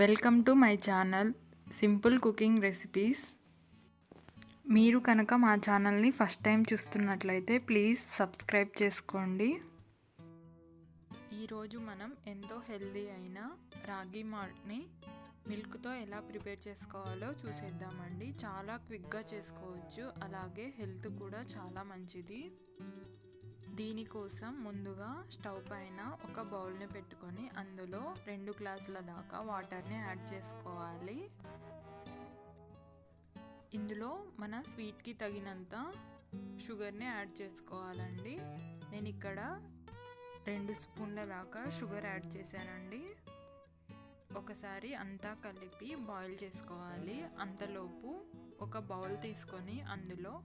Welcome to my channel simple cooking recipes. మీరు కనుక మా ఛానల్ని ఫస్ట్ టైం చూస్తున్నట్లయితే ప్లీజ్ సబ్స్క్రైబ్ చేసుకోండి. ఈరోజు మనం ఎంతో హెల్దీ అయిన రాగి మాల్ట్ని మిల్క్తో ఎలా ప్రిపేర్ చేసుకోవాలో చూసేద్దామండి. చాలా క్విక్గా చేసుకోవచ్చు, అలాగే హెల్త్ కూడా చాలా మంచిది. దీనికోసం ముందుగా స్టవ్ పైన ఒక బౌల్ని పెట్టుకొని అందులో 2 గ్లాసుల దాకా వాటర్ని యాడ్ చేసుకోవాలి. ఇందులో మన స్వీట్కి తగినంత షుగర్ని యాడ్ చేసుకోవాలండి. నేను ఇక్కడ 2 స్పూన్ల దాకా షుగర్ యాడ్ చేశానండి. ఒకసారి అంతా కలిపి బాయిల్ చేసుకోవాలి. అంతలోపు ఒక బౌల్ తీసుకొని అందులో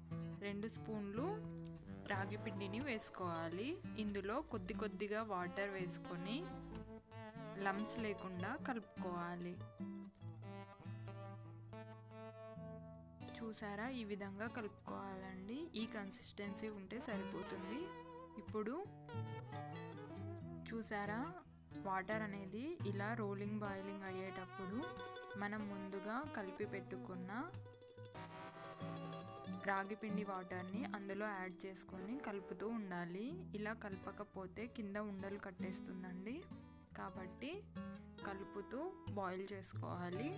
2 స్పూన్లు రాగి పిండిని వేసుకోవాలి. ఇందులో కొద్దిగా వాటర్ వేసుకొని లంప్స్ లేకుండా కలుపుకోవాలి. చూసారా, ఈ విధంగా కలుపుకోవాలండి. ఈ కన్సిస్టెన్సీ ఉంటే సరిపోతుంది. ఇప్పుడు చూసారా, వాటర్ అనేది ఇలా రోలింగ్ బాయిలింగ్ అయ్యేటప్పుడు మనం ముందుగా కలిపి పెట్టుకున్న రాగి పిండి వాటర్ని అందులో యాడ్ చేసుకొని కలుపుతూ ఉండాలి. ఇలా కలపకపోతే కింద ఉండలు కట్టేస్తుందండి, కాబట్టి కలుపుతూ బాయిల్ చేసుకోవాలి.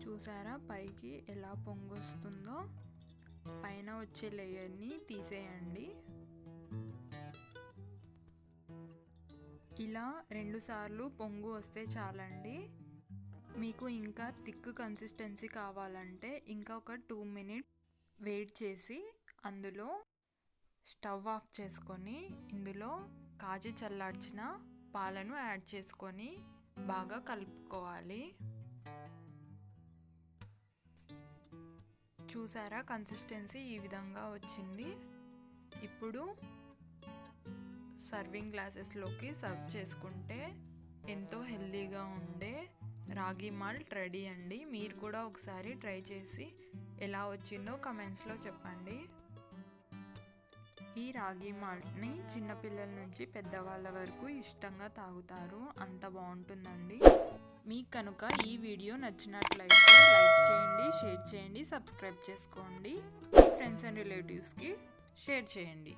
చూసారా, పైకి ఎలా పొంగొస్తుందో. పైన వచ్చే లేయర్ని తీసేయండి. ఇలా 2 సార్లు పొంగు వస్తే చాలండి. మీకు ఇంకా థిక్ కన్సిస్టెన్సీ కావాలంటే ఇంకా ఒక 2 మినిట్స్ వెయిట్ చేసి అందులో స్టవ్ ఆఫ్ చేసుకొని ఇందులో కాచి చల్లార్చిన పాలను యాడ్ చేసుకొని బాగా కలుపుకోవాలి. చూసారా, కన్సిస్టెన్సీ ఈ విధంగా వచ్చింది. ఇప్పుడు సర్వింగ్ గ్లాసెస్లోకి సర్వ్ చేసుకుంటే ఎంతో హెల్దీగా ఉండే రాగి మాల్ట్ రెడీ అండి. మీరు కూడా ఒకసారి ట్రై చేసి ఎలా వచ్చిందో కమెంట్స్లో చెప్పండి. ఈ రాగి మాల్ట్ని చిన్నపిల్లల నుంచి పెద్దవాళ్ళ వరకు ఇష్టంగా తాగుతారు, అంత బాగుంటుందండి. మీకు కనుక ఈ వీడియో నచ్చినట్లయితే లైక్ చేయండి, షేర్ చేయండి, సబ్స్క్రైబ్ చేసుకోండి. మీ ఫ్రెండ్స్ అండ్ రిలేటివ్స్కి షేర్ చేయండి.